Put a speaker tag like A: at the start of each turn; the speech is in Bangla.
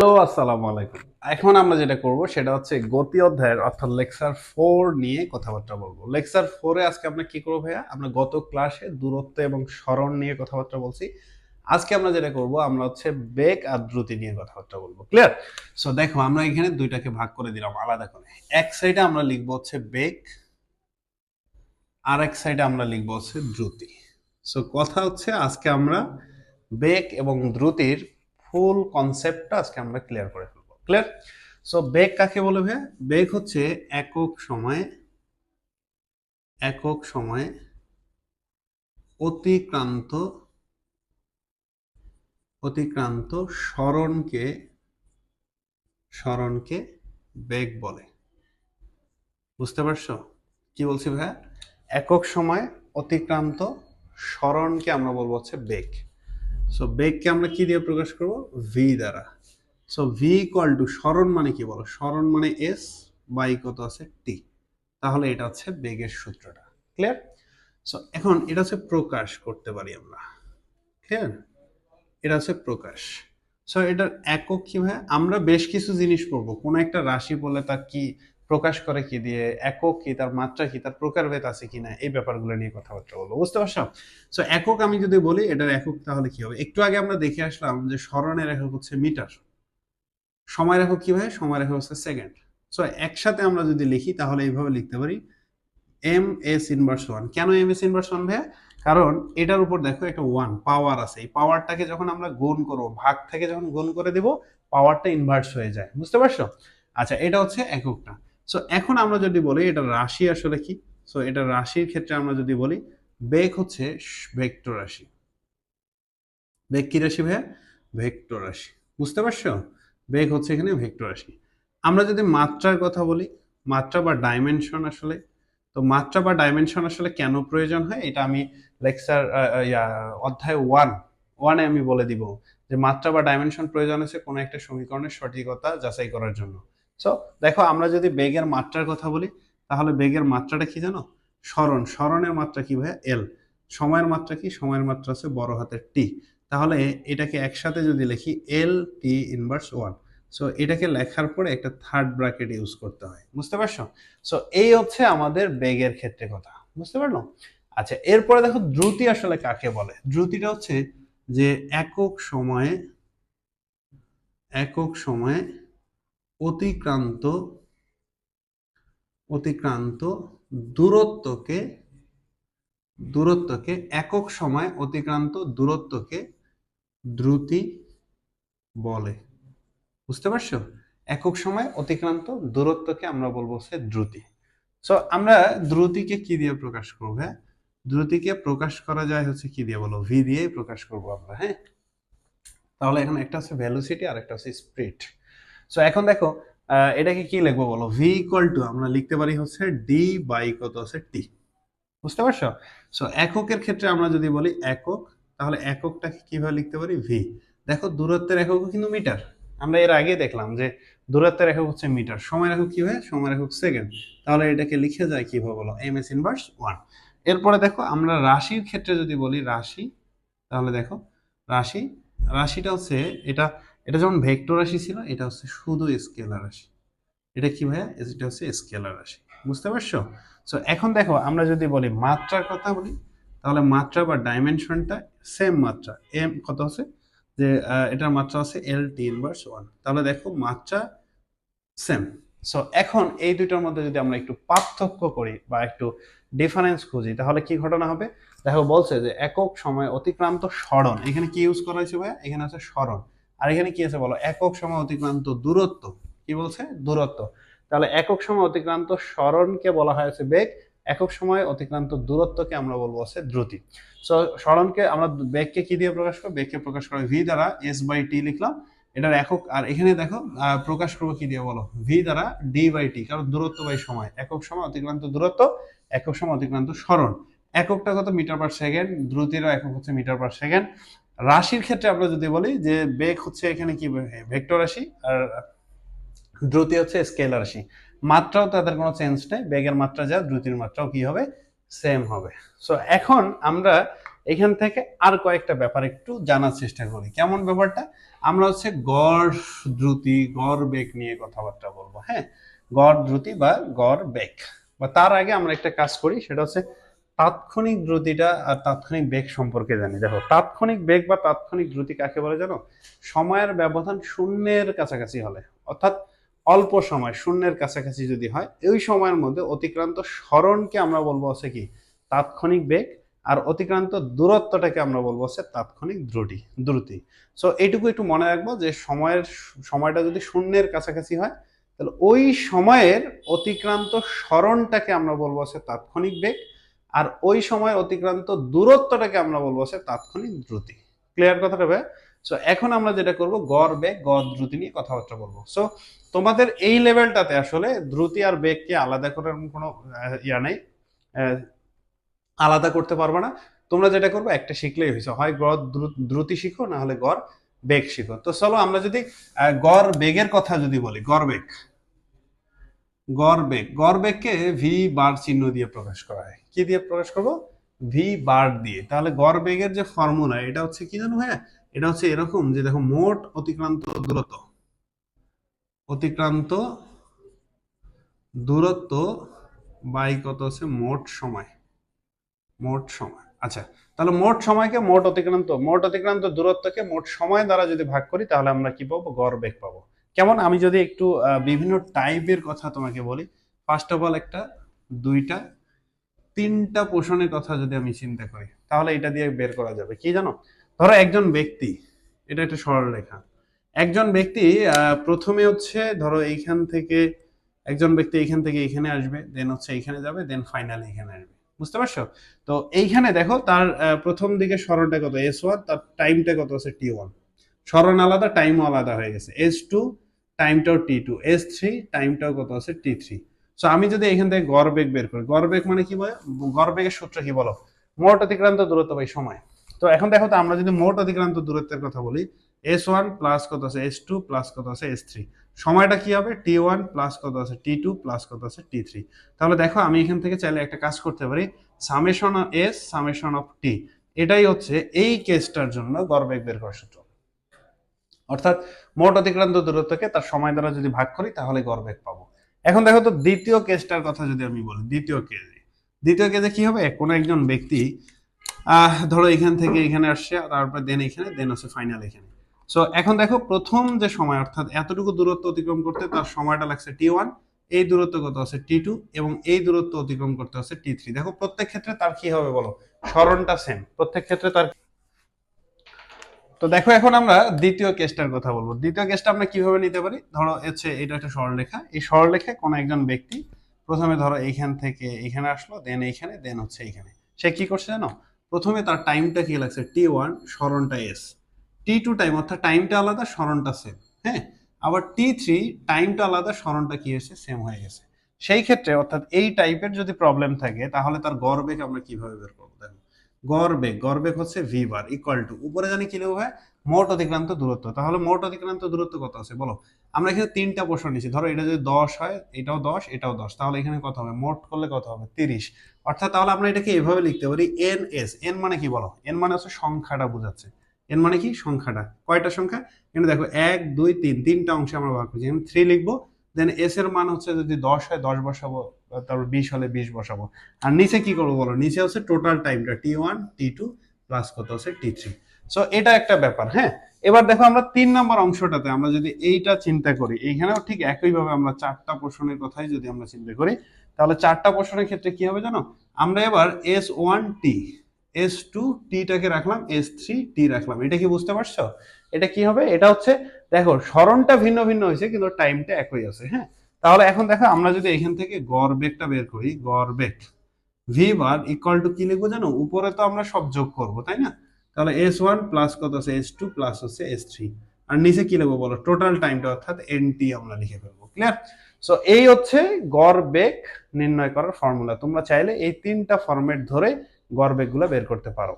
A: হ্যালো, আসসালামু আলাইকুম। এখন আমরা যেটা করব সেটা হচ্ছে গতি অধ্যায়ের অর্থাৎ লেকচার 4 নিয়ে কথাবার্তা বলবো। লেকচার 4 এ আজকে আমরা কি করব ভাইয়া? আমরা গত ক্লাসে দূরত্ব এবং সরণ নিয়ে কথাবার্তা বলছি। আজকে আমরা যেটা করব আমরা হচ্ছে বেগ আর দ্রুতি নিয়ে কথাবার্তা বলবো। ক্লিয়ার? সো দেখো আমরা এখানে দুইটাকে ভাগ করে দিলাম আলাদা করে। এক সাইডে আমরা লিখব হচ্ছে বেগ, আর এক সাইডে আমরা লিখব হচ্ছে দ্রুতি। সো কথা হচ্ছে আজকে আমরা বেগ এবং দ্রুতির ফুল কনসেপ্টটা আজকে আমরা ক্লিয়ার করে ফেলবো। ক্লিয়ার? সো বেগ কাকে বলে ভাইয়া? বেগ হচ্ছে একক সময়ে অতিক্রান্ত অতিক্রান্ত সরণকে বেগ বলে। বুঝতে পারছো কি বলছি ভাইয়া? একক সময় অতিক্রান্ত সরণকে আমরা বলবো হচ্ছে বেগ। সো বেগকে আমরা কি দিয়ে প্রকাশ করব? ভি দ্বারা। সো ভি ইকুয়াল টু সরণ মানে কি বলো? সরণ মানে এস বাই কত আছে টি। তাহলে এটা হচ্ছে বেগের সূত্রটা। ক্লিয়ার? সো এখন এটা হচ্ছে প্রকাশ করতে পারি আমরা। ক্লিয়ার? এটা হচ্ছে প্রকাশ। সো এটার একক কি ভাই? আমরা বেশ কিছু জিনিস পড়বো। কোন একটা রাশি বলে তার কি প্রকাশ করে কি দিয়ে, একক কি, তার মাত্রা কি, তার প্রকারভেদ আছে কিনা, এই ব্যাপারগুলো নিয়ে কথাবার্তা বলবো। বুঝতে পারছো? সো একক আমি যদি বলি এটার একক তাহলে কি হবে? একটু আগে আমরা দেখে আসলাম যে সরণের একক হচ্ছে মিটার। সময়ের একক কি ভাই? সময়ের একক হচ্ছে সেকেন্ড। সো একসাথে আমরা যদি লিখি তাহলে এইভাবে লিখতে পারি এম এস ইনভার্স ওয়ান। কেন এম এস ইনভার্স ওয়ান ভাইয়া? কারণ এটার উপর দেখো একটা ওয়ান পাওয়ার আছে। এই পাওয়ারটাকে যখন আমরা গুণ করবো, ভাগ থেকে যখন গুণ করে দিব, পাওয়ারটা ইনভার্স হয়ে যায়। বুঝতে পারছো? আচ্ছা, এটা হচ্ছে এককটা। সো এখন আমরা যদি বলি এটা রাশি আসলে কি? সো এটা রাশির ক্ষেত্রে আমরা যদি বলি বেগ হচ্ছে ভেক্টর রাশি। বেগ কি রাশি ভাইয়া? ভেক্টর রাশি। বুঝতে পারছো? বেগ হচ্ছে এখানে ভেক্টর রাশি। আমরা যদি মাত্রার কথা বলি, মাত্রা বা ডাইমেনশন আসলে, তো মাত্রা বা ডাইমেনশন আসলে কেন প্রয়োজন হয় এটা আমি লেকচার অধ্যায় ওয়ানে আমি বলে দিব যে মাত্রা বা ডাইমেনশন প্রয়োজন আছে কোনো একটা সমীকরণের সঠিকতা যাচাই করার জন্য। সো দেখো আমরা যদি বেগের মাত্রার কথা বলি তাহলে বেগের মাত্রাটা কি জানো? সরণের মাত্রা কি ভাইয়া? এল। সময়ের মাত্রা কি? সময়ের মাত্রা আছে বড় হাতের টি। তাহলে এটাকে একসাথে যদি লিখি এল টি ইনভার্স ওয়ান। সো এটাকে লেখার পরে একটা থার্ড ব্র্যাকেট ইউজ করতে হয়। বুঝতে পারছো? সো এই হচ্ছে আমাদের বেগের ক্ষেত্রে কথা। বুঝতে পারলো? আচ্ছা, এরপরে দেখো দ্রুতি আসলে কাকে বলে? দ্রুতিটা হচ্ছে যে একক সময়ে অতিক্রান্ত অতিক্রান্ত দূরত্বকে দূরত্বকে একক সময় অতিক্রান্ত দূরত্বকে দ্রুতি বলে। বুঝতে পারছো? একক সময় অতিক্রান্ত দূরত্বকে আমরা বলবো হচ্ছে দ্রুতি। সো আমরা দ্রুতিকে কি দিয়ে প্রকাশ করবো? হ্যাঁ, দ্রুতিকে প্রকাশ করা যায় হচ্ছে কি দিয়ে বলো? ভি দিয়েই প্রকাশ করবো আমরা। হ্যাঁ, তাহলে এখন একটা হচ্ছে ভেলোসিটি আর একটা হচ্ছে স্পিড। সো এখন দেখো এটাকে কি লিখবো বলো? ভি ইকুয়াল টু আমরা লিখতে পারি হচ্ছে ডি বাই কত আছে টি। বুঝতে পারছো? সো এককের ক্ষেত্রে আমরা যদি বলি একক, তাহলে এককটাকে কিভাবে লিখতে পারি? ভি। দেখো দূরত্বের একক কিন্তু মিটার। আমরা এর আগে দেখলাম যে দূরত্বের একক হচ্ছে মিটার। সময়ের একক কি হয়? সময়ের একক সেকেন্ড। তাহলে এটাকে লিখে যায় কিভাবে বলো? M S inverse one. এরপরে দেখো আমরা রাশির ক্ষেত্রে যদি বলি রাশি, তাহলে দেখো রাশি রাশিটা হচ্ছে এটা এটা যেমন ভেক্টর রাশি ছিল, এটা হচ্ছে শুধু স্কেলার রাশি। এটা কি ভাইয়া? এটা হচ্ছে স্কেলার রাশি। বুঝতে পারছো? সো এখন দেখো আমরা যদি বলি মাত্রার কথা বলি তাহলে মাত্রা বা ডাইমেনশনটা সেম মাত্রা এম কত আছে যে এটার মাত্রা আছে এল টি ইনভার্স ওয়ান। তাহলে দেখো মাত্রা সেম। সো এখন এই দুইটার মধ্যে যদি আমরা একটু পার্থক্য করি বা একটু ডিফারেন্স খুঁজি তাহলে কি ঘটনা হবে? দেখো বলছে যে একক সময় অতিক্রান্ত সরণ, এখানে কি ইউজ করা হয়েছে ভাইয়া? এখানে আছে সরণ। আর এখানে কি আছে বলো? একক সময় অতিক্রান্ত দূরত্ব। কি বলছে? দূরত্ব। তাহলে একক সময় অতিক্রান্ত সরণকে বলা হয়েছে বেগ, একক সময় অতিক্রান্ত দূরত্বকে আমরা বলবো হচ্ছে দ্রুতি। সো সরণকে আমরা বেগকে কি দিয়ে প্রকাশ করব? বেগকে প্রকাশ করা ভি দ্বারা এস বাই টি লিখলাম। এটার একক। আর এখানে দেখো প্রকাশ করবো কি দিয়ে বলো? ভি দ্বারা ডি বাই টি, কারণ দূরত্ব বাই সময়। একক সময় অতিক্রান্ত দূরত্ব, একক সময় অতিক্রান্ত সরণ। এককটা কত? Metre per second. দ্রুতিরও একক হচ্ছে মিটার পার সেকেন্ড। রাশির ক্ষেত্রে আমরা যদি বলি যে বেগ হচ্ছে এখানে কি ভেক্টর রাশি, আর দ্রুতি হচ্ছে স্কেলার রাশি। মাত্রাও তাদের কোনো চেঞ্জ নেই, বেগের মাত্রা যা দ্রুতির মাত্রাও কি হবে? সেম হবে। সো এখন আমরা এখান থেকে আর কয়েকটা ব্যাপার একটু জানার চেষ্টা করি। কেমন ব্যাপারটা? আমরা হচ্ছে গড় দ্রুতি, গড় বেগ নিয়ে কথাবার্তা বলবো। হ্যাঁ, গড় দ্রুতি বা গড় বেগ। বা তার আগে আমরা একটা কাজ করি, সেটা হচ্ছে তাৎক্ষণিক দ্রুতিটা আর তাৎক্ষণিক বেগ সম্পর্কে জানি। দেখো, তাৎক্ষণিক বেগ বা তাৎক্ষণিক দ্রুতি কাকে বলে জানো? সময়ের ব্যবধান শূন্যের কাছাকাছি হলে, অর্থাৎ অল্প সময় শূন্যের কাছাকাছি যদি হয়, ওই সময়ের মধ্যে অতিক্রান্ত সরণকে আমরা বলবো হচ্ছে কি তাৎক্ষণিক বেগ, আর অতিক্রান্ত দূরত্বটাকে আমরা বলবো হচ্ছে তাৎক্ষণিক দ্রুতি। সো এইটুকু একটু মনে রাখবো যে সময়টা যদি শূন্যের কাছাকাছি হয়, তাহলে ওই সময়ের অতিক্রান্ত সরণটাকে আমরা বলবো হচ্ছে তাৎক্ষণিক বেগ, আর ওই সময়ের অতিক্রান্ত দূরত্বটাকে আমরা বলবো হচ্ছে তাৎক্ষণিক দ্রুতি। ক্লিয়ার কথাটা ভাই? সো এখন আমরা যেটা করব, গড় বেগ গড় দ্রুতি নিয়ে কথাবার্তা বলবো। সো তোমাদের এই লেভেলটাতে আসলে দ্রুতি আর বেগকে আলাদা করার কোনো নেই, আলাদা করতে পারবে না। তোমরা যেটা করবে, একটা শিখলেই হয়েছে, হয় গড় দ্রুতি শিখো, না হলে গড় বেগ শিখো। তো চলো আমরা যদি গড় বেগের কথা যদি বলি, গড় বেগকে ভি বার চিহ্ন দিয়ে প্রকাশ করা হয়। কি দিয়ে প্রকাশ করবো? ভি বার দিয়ে। তাহলে গড় বেগের যে ফর্মুলা, এটা হচ্ছে কি জানো ভাইয়া? এটা হচ্ছে এরকম যে দেখো, মোট অতিক্রান্ত দূরত্ব বাই কত হচ্ছে মোট সময়। আচ্ছা, তাহলে মোট সময়কে মোট অতিক্রান্ত দূরত্বকে মোট সময় দ্বারা যদি ভাগ করি, তাহলে আমরা কি পাবো? গড় বেগ পাবো। কেমন? আমি যদি একটু বিভিন্ন টাইপের কথা তোমাকে বলি, ফার্স্ট অফ অল একটা, দুইটা, তিনটা পোষণের কথা যদি আমি চিন্তা করি, তাহলে এটা দিয়ে বের করা যাবে। কি জানো? ধরো একজন ব্যক্তি, এটা একটা সরলরেখা। একজন ব্যক্তি প্রথমে হচ্ছে ধরো এইখান থেকে, একজন ব্যক্তি এইখান থেকে এখানে আসবে, দেন হচ্ছে এইখানে যাবে, দেন ফাইনালি এখানে আসবে। বুঝতে পারছো? তো এইখানে দেখো, তার প্রথম দিকে সরণটা কত? S1, তার টাইমটা কত আছে? T1। সরণ আলাদা, টাইমও আলাদা হয়ে গেছে। S2 টাইমটাও T2, S3 টাইমটাও কত আছে? T3। সো আমি যদি এখান থেকে গড় বেগ বের করি, গড় বেগ মানে কি বলে? গড় বেগের সূত্র কি বলো? মোট অতিক্রান্ত দূরত্ব বাই সময়। তো এখন দেখো তো, আমরা যদি মোট অতিক্রান্ত দূরত্বের কথা বলি, S1 প্লাস কত আছে? S2 প্লাস কত আছে? S3। সময়টা কি হবে? T1 প্লাস কত আছে? T2 প্লাস কত আছে? T3। তাহলে দেখো, আমি এখান থেকে চাইলে একটা কাজ করতে পারি, summation of S summation of T। এটাই হচ্ছে এই কেসটার জন্য গড় বেগ বের করার সূত্র। অর্থাৎ মোট অতিক্রান্ত দূরত্বকে তার সময় দ্বারা যদি ভাগ করি, তাহলে গড় বেগ পাবো। এখন দেখো তো, দ্বিতীয় কেসটার কথা যদি আমি বলি, দ্বিতীয় কেসে কি হবে? কোনো একজন ব্যক্তি ধরো এখান থেকে এখানে আসছে, তারপর দেন এখানে, দেন হচ্ছে ফাইনাল এখানে। সো এখন দেখো, প্রথম যে সময়, অর্থাৎ এতটুকু দূরত্ব অতিক্রম করতে তার সময়টা লাগছে T1, এই দূরত্ব কত আছে? T2, এবং এই দূরত্ব অতিক্রম করতে হচ্ছে T3। দেখো, প্রত্যেক ক্ষেত্রে তার কি হবে বলো? সরণটা সেম প্রত্যেক ক্ষেত্রে তার। তো দেখো, এখন আমরা দ্বিতীয় কেসটার কথা বলবো। দ্বিতীয় কেসটা আমরা কিভাবে নিতে পারি? ধরো হচ্ছে এটা একটা সরলরেখা, এই সরলরেখায় কোনো একজন ব্যক্তি প্রথমে ধরো এইখান থেকে এখানে আসলো, দেন এইখানে, দেন হচ্ছে এইখানে। সে কি করছে জানো? প্রথমে তার টাইমটা কি লাগছে? T1, সরণটা S। T2 টাইম, অর্থাৎ টাইমটা আলাদা, সরণটা সেম। হ্যাঁ, আবার T3 টাইমটা আলাদা, সরণটা কি হয়েছে? সেম হয়ে গেছে। সেই ক্ষেত্রে, অর্থাৎ এই টাইপের যদি প্রবলেম থাকে, তাহলে তার গড় বেগ আমরা কিভাবে বের করবো? দেখো, গড় বেগ হচ্ছে ভি বার ইকুয়াল টু, উপরে জানি কি লিখবো ভাই? মোট অতিক্রান্ত দূরত্ব। তাহলে মোট অতিক্রান্ত দূরত্ব কত আছে বলো? আমরা এখানে তিনটা প্রশ্ন নিচ্ছি। ধরো এটা যদি 10 হয়, এটাও 10, এটাও 10, তাহলে এখানে কত হবে? মোট করলে কত হবে? 30। অর্থাৎ তাহলে আমরা এটাকে এভাবে লিখতে পারি, এন এস। এন মানে কি বলো? এন মানে হচ্ছে সংখ্যাটা বোঝাচ্ছে। এন মানে কি? সংখ্যাটা। কয়টা সংখ্যা? এখানে দেখো 1 2 3, তিনটা অংশে আমরা ভাগ করছি। এখানে 3 লিখবো, দেন এস এর মান হচ্ছে যদি 10 হয় 10 বসাবো, তারপর 20 হলে 20 বসাবো। আর নিচে কি করবো বলো? নিচে হচ্ছে টোটাল টাইমটা, T1 T2 প্লাস কত হচ্ছে? T3। সো এটা একটা ব্যাপার। হ্যাঁ, এবার দেখো, আমরা 3 নম্বর অংশটাতে আমরা যদি এইটা চিন্তা করি, এইখানেও ঠিক একইভাবে আমরা চারটা পোর্শনের কথাই যদি আমরা চিন্তা করি, তাহলে চারটা পোর্শনের ক্ষেত্রে কি হবে জানো? আমরা এবার S1 T, S2 Tটাকে রাখলাম, S3 T রাখলাম। এটা কি বুঝতে পারছো? এটা কি হবে? এটা হচ্ছে, দেখো, সরণটা ভিন্ন ভিন্ন হয়েছে, কিন্তু টাইমটা একই আছে। হ্যাঁ, তাহলে এখন দেখো, আমরা যদি এখান থেকে গড় বেগটা বের করি, গড় বেগ ভি বার ইকুয়াল টু কি লিখবো জানো? উপরে তো আমরা সব যোগ করব, তাই না? তাহলে S1 প্লাস কত আছে? S2 প্লাস হচ্ছে S3। আর নিচে কি লিখবো বলো? টোটাল টাইমটা, অর্থাৎ NT আমরা লিখে ফেলবো। ক্লিয়ার? সো এই হচ্ছে গড় বেগ নির্ণয় করার ফর্মুলা। তোমরা চাইলে এই তিনটা ফরম্যাট ধরে গড় বেগগুলো বের করতে পারো।